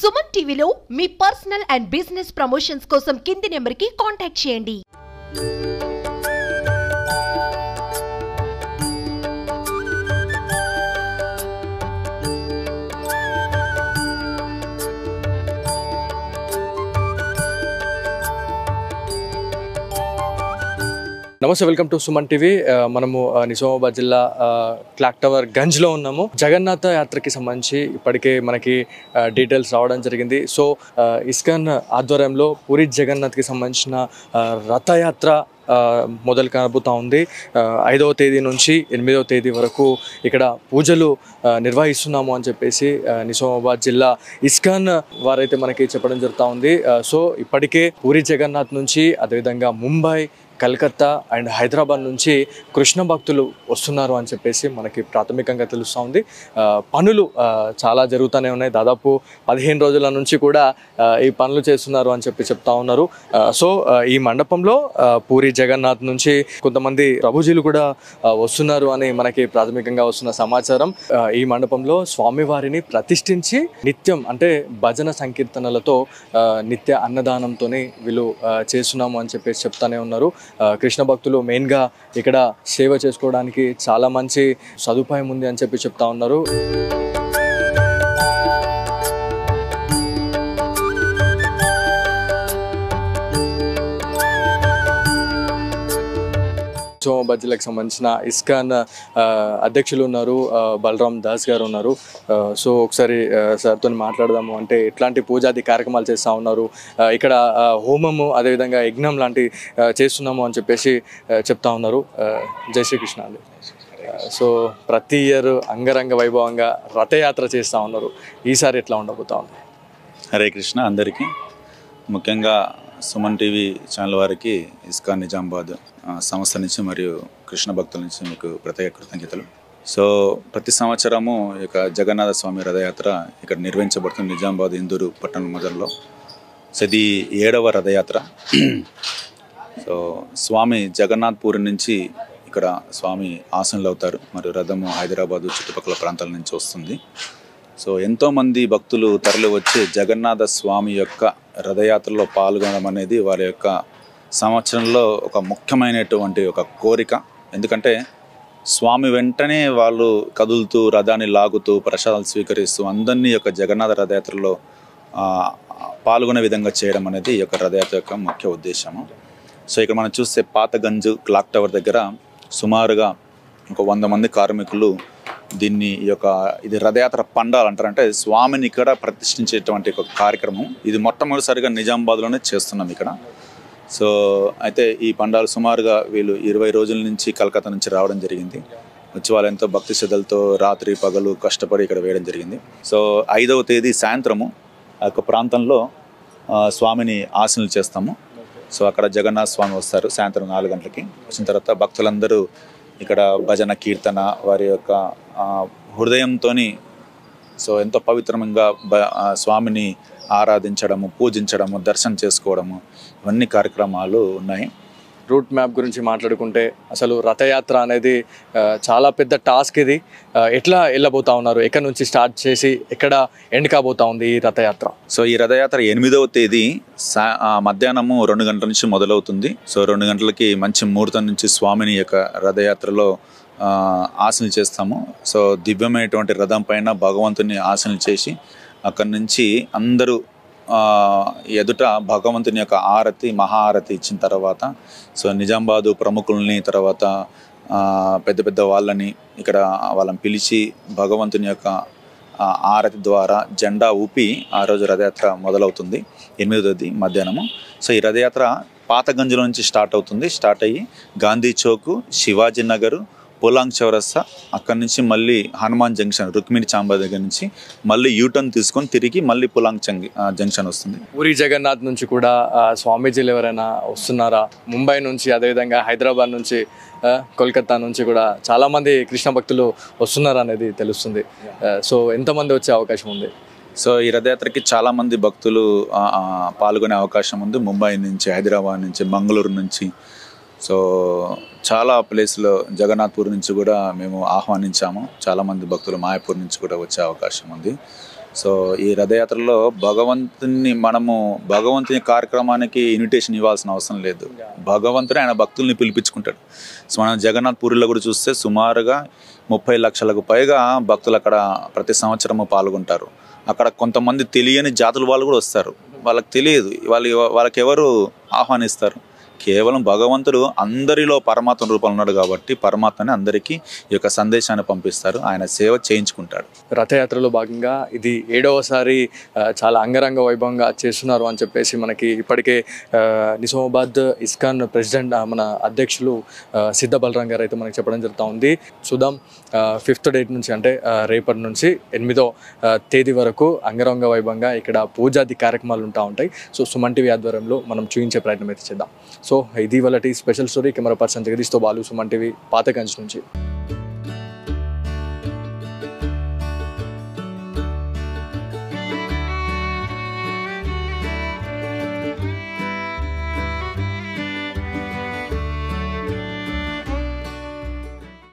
సుమన్ టీవీలో మీ personal and business promotions కోసం కింది నెంబర్కి కాంటాక్ట్ చేయండి. నమస్తే, వెల్కమ్ టు సుమన్ టీవీ. మనము నిజామాబాద్ జిల్లా క్లాక్ టవర్ గంజ్లో ఉన్నాము. జగన్నాథ యాత్రకి సంబంధించి ఇప్పటికే మనకి డీటెయిల్స్ రావడం జరిగింది. సో ఇస్కాన్ ఆధ్వర్యంలో పూరి జగన్నాథ్కి సంబంధించిన రథయాత్ర మొదలు కాబోతా ఉంది. 5వ తేదీ నుంచి 8వ తేదీ వరకు ఇక్కడ పూజలు నిర్వహిస్తున్నాము అని చెప్పేసి నిజామాబాద్ జిల్లా ఇస్కాన్ వారైతే మనకి చెప్పడం జరుగుతూ ఉంది. సో ఇప్పటికే పూరి జగన్నాథ్ నుంచి అదేవిధంగా ముంబై, కలకత్తా అండ్ హైదరాబాద్ నుంచి కృష్ణ భక్తులు వస్తున్నారు అని చెప్పేసి మనకి ప్రాథమికంగా తెలుస్తూ ఉంది. పనులు చాలా జరుగుతూనే ఉన్నాయి. దాదాపు 15 రోజుల నుంచి కూడా ఈ పనులు చేస్తున్నారు అని చెప్తా ఉన్నారు. సో ఈ మండపంలో పూరి జగన్నాథ్ నుంచి కొంతమంది ప్రభుజీలు కూడా వస్తున్నారు అని మనకి ప్రాథమికంగా వస్తున్న సమాచారం. ఈ మండపంలో స్వామివారిని ప్రతిష్ఠించి నిత్యం అంటే భజన సంకీర్తనలతో నిత్య అన్నదానంతోనే వీళ్ళు చేస్తున్నాము అని చెప్పేసి చెప్తానే ఉన్నారు. కృష్ణ భక్తులు మెయిన్గా ఇక్కడ సేవ చేసుకోవడానికి చాలా మంచి సదుపాయం ఉంది అని చెప్తా ఉన్నారు. నిజామాబాద్ జిల్లాకు సంబంధించిన ఇస్కాన్ అధ్యక్షులు ఉన్నారు, బలరామ్ దాస్ గారు ఉన్నారు. సో ఒకసారి సార్తో మాట్లాడదాము. అంటే ఎట్లాంటి పూజాది కార్యక్రమాలు చేస్తూ ఉన్నారు, ఇక్కడ హోమము అదేవిధంగా యజ్ఞం లాంటి చేస్తున్నాము అని చెప్పేసి చెప్తా ఉన్నారు. జై శ్రీకృష్ణ అండి. సో ప్రతి ఇయర్ అంగరంగ వైభవంగా రథయాత్ర చేస్తూ ఉన్నారు. ఈసారి ఎట్లా ఉండబోతా ఉంది? హరే కృష్ణ అందరికీ, ముఖ్యంగా సుమన్ టీవీ ఛానల్ వారికి ఇస్కాన్ నిజామాబాద్ సంస్థ నుంచి మరియు కృష్ణ భక్తుల నుంచి మీకు ప్రత్యేక కృతజ్ఞతలు. సో ప్రతి సంవత్సరము ఇక జగన్నాథ స్వామి రథయాత్ర ఇక్కడ నిర్వహించబడుతుంది నిజామాబాద్ ఇందూరు పట్టణ మొదల్లో. సో ఇది 7వ రథయాత్ర. సో స్వామి జగన్నాథ్ పూరి నుంచి ఇక్కడ స్వామి ఆసనలు అవుతారు. మరియు రథము హైదరాబాదు చుట్టుపక్కల ప్రాంతాల నుంచి వస్తుంది. సో ఎంతోమంది భక్తులు తరలి వచ్చి జగన్నాథ స్వామి యొక్క రథయాత్రలో పాల్గొనడం అనేది వారి యొక్క సంవత్సరంలో ఒక ముఖ్యమైనటువంటి ఒక కోరిక. ఎందుకంటే స్వామి వెంటనే వాళ్ళు కదులుతూ రథాన్ని లాగుతూ ప్రసాదాలు స్వీకరిస్తూ అందరినీ యొక్క జగన్నాథ రథయాత్రలో పాల్గొనే విధంగా చేయడం అనేది ఈ యొక్క రథయాత్ర యొక్క ముఖ్య ఉద్దేశము. సో ఇక్కడ మనం చూస్తే పాతగంజ్ క్లాక్ టవర్ దగ్గర సుమారుగా ఒక 100 మంది కార్మికులు దీన్ని ఇది రథయాత్ర పండాలు అంటారు. అంటే స్వామిని ఇక్కడ ప్రతిష్ఠించేటువంటి ఒక కార్యక్రమం. ఇది మొట్టమొదటిసారిగా నిజామాబాద్లోనే చేస్తున్నాం ఇక్కడ. సో అయితే ఈ పండాలు సుమారుగా వీళ్ళు 20 రోజుల నుంచి కలకత్తా నుంచి రావడం జరిగింది. వచ్చి వాళ్ళు ఎంతో భక్తి శ్రద్ధలతో రాత్రి పగలు కష్టపడి ఇక్కడ వేయడం జరిగింది. సో 5వ తేదీ సాయంత్రము ఆ యొక్క ప్రాంతంలో స్వామిని ఆసనలు చేస్తాము. సో అక్కడ జగన్నాథ స్వామి వస్తారు సాయంత్రం 4 గంటలకి. వచ్చిన తర్వాత భక్తులందరూ ఇక్కడ భజన కీర్తన వారి యొక్క హృదయంతో సో ఎంతో పవిత్రంగా స్వామిని ఆరాధించడము, పూజించడము, దర్శనం చేసుకోవడము, ఇవన్నీ కార్యక్రమాలు ఉన్నాయి. రూట్ మ్యాప్ గురించి మాట్లాడుకుంటే అసలు రథయాత్ర అనేది చాలా పెద్ద టాస్క్. ఇది ఎట్లా వెళ్ళబోతా ఉన్నారు? ఎక్కడి నుంచి స్టార్ట్ చేసి ఎక్కడ ఎండ్ కాబోతా ఉంది ఈ రథయాత్ర? సో ఈ రథయాత్ర 8వ తేదీ మధ్యాహ్నము 2 గంటల నుంచి మొదలవుతుంది. సో 2 గంటలకి మంచి ముహూర్తం నుంచి స్వామిని యొక్క రథయాత్రలో ఆసనలు చేస్తాము. సో దివ్యమైనటువంటి రథం పైన భగవంతుని ఆసనలు చేసి అక్కడి నుంచి అందరూ ఎదుట భగవంతుని యొక్క ఆరతి మహాఆరతి ఇచ్చిన తర్వాత సో నిజామాబాదు ప్రముఖుల్ని తర్వాత పెద్ద పెద్ద వాళ్ళని ఇక్కడ వాళ్ళని పిలిచి భగవంతుని యొక్క ఆరతి ద్వారా జెండా ఊపి ఆ రోజు రథయాత్ర మొదలవుతుంది 8వ తేదీ మధ్యాహ్నము. సో ఈ రథయాత్ర పాతగంజ్లో నుంచి స్టార్ట్ అవుతుంది. స్టార్ట్ అయ్యి గాంధీ చౌక్, శివాజీ నగర్, పోలాంగ్ చౌరస్తా, అక్కడి నుంచి మళ్ళీ హనుమాన్ జంక్షన్ రుక్మిణి చాంబా దగ్గర నుంచి మళ్ళీ యూటర్న్ తీసుకొని తిరిగి మళ్ళీ పోలాంగ్ జంక్షన్ వస్తుంది. పూరి జగన్నాథ్ నుంచి కూడా స్వామీజీలు ఎవరైనా వస్తున్నారా? ముంబై నుంచి అదేవిధంగా హైదరాబాద్ నుంచి కోల్కతా నుంచి కూడా చాలామంది కృష్ణ భక్తులు వస్తున్నారు అనేది తెలుస్తుంది. సో ఎంతమంది వచ్చే అవకాశం ఉంది? సో ఈ రథయాత్రకి చాలామంది భక్తులు పాల్గొనే అవకాశం ఉంది. ముంబై నుంచి, హైదరాబాద్ నుంచి, మంగళూరు నుంచి, సో చాలా ప్లేస్లో జగన్నాథ్పూర్ నుంచి కూడా మేము ఆహ్వానించాము. చాలామంది భక్తులు మాయాపూర్ నుంచి కూడా వచ్చే అవకాశం ఉంది. సో ఈ రథయాత్రలో భగవంతుని కార్యక్రమానికి ఇన్విటేషన్ ఇవ్వాల్సిన అవసరం లేదు. భగవంతుడు ఆయన భక్తుల్ని పిలిపించుకుంటాడు. సో మనం జగన్నాథ్ పూరిలో కూడా చూస్తే సుమారుగా 30 లక్షలకు పైగా భక్తులు అక్కడ ప్రతి సంవత్సరము పాల్గొంటారు. అక్కడ కొంతమంది తెలియని జాతుల వాళ్ళు కూడా వస్తారు. వాళ్ళకి తెలియదు, వాళ్ళకి ఎవరు ఆహ్వానిస్తారు? కేవలం భగవంతుడు అందరిలో పరమాత్మ రూపంలో ఉన్నాడు కాబట్టి పరమాత్మని అందరికీ ఈ యొక్క సందేశాన్ని పంపిస్తారు. ఆయన సేవ చేయించుకుంటాడు. రథయాత్రలో భాగంగా ఇది 7వసారి చాలా అంగరంగ వైభవంగా చేస్తున్నారు అని చెప్పేసి మనకి ఇప్పటికే నిజామాబాద్ ఇస్కాన్ ప్రెసిడెంట్ మన అధ్యక్షులు సిద్ధ బలరాం గారు అయితే మనకి చెప్పడం జరుగుతూ ఉంది. చూద్దాం 5th డేట్ నుంచి అంటే రేపటి నుంచి 8వ తేదీ వరకు అంగరంగ వైభవంగా ఇక్కడ పూజాది కార్యక్రమాలు ఉంటా ఉంటాయి. సో సుమన్ టీవీ ఆధ్వర్యంలో మనం చూపించే ప్రయత్నం అయితే చేద్దాం. సో ఇది వాళ్ళ స్పెషల్ స్టోరీ. కెమెరా పర్సన్ జగదీష్తో బాలు, సుమన్ టీవీ, పాతగంజ్ నుంచి.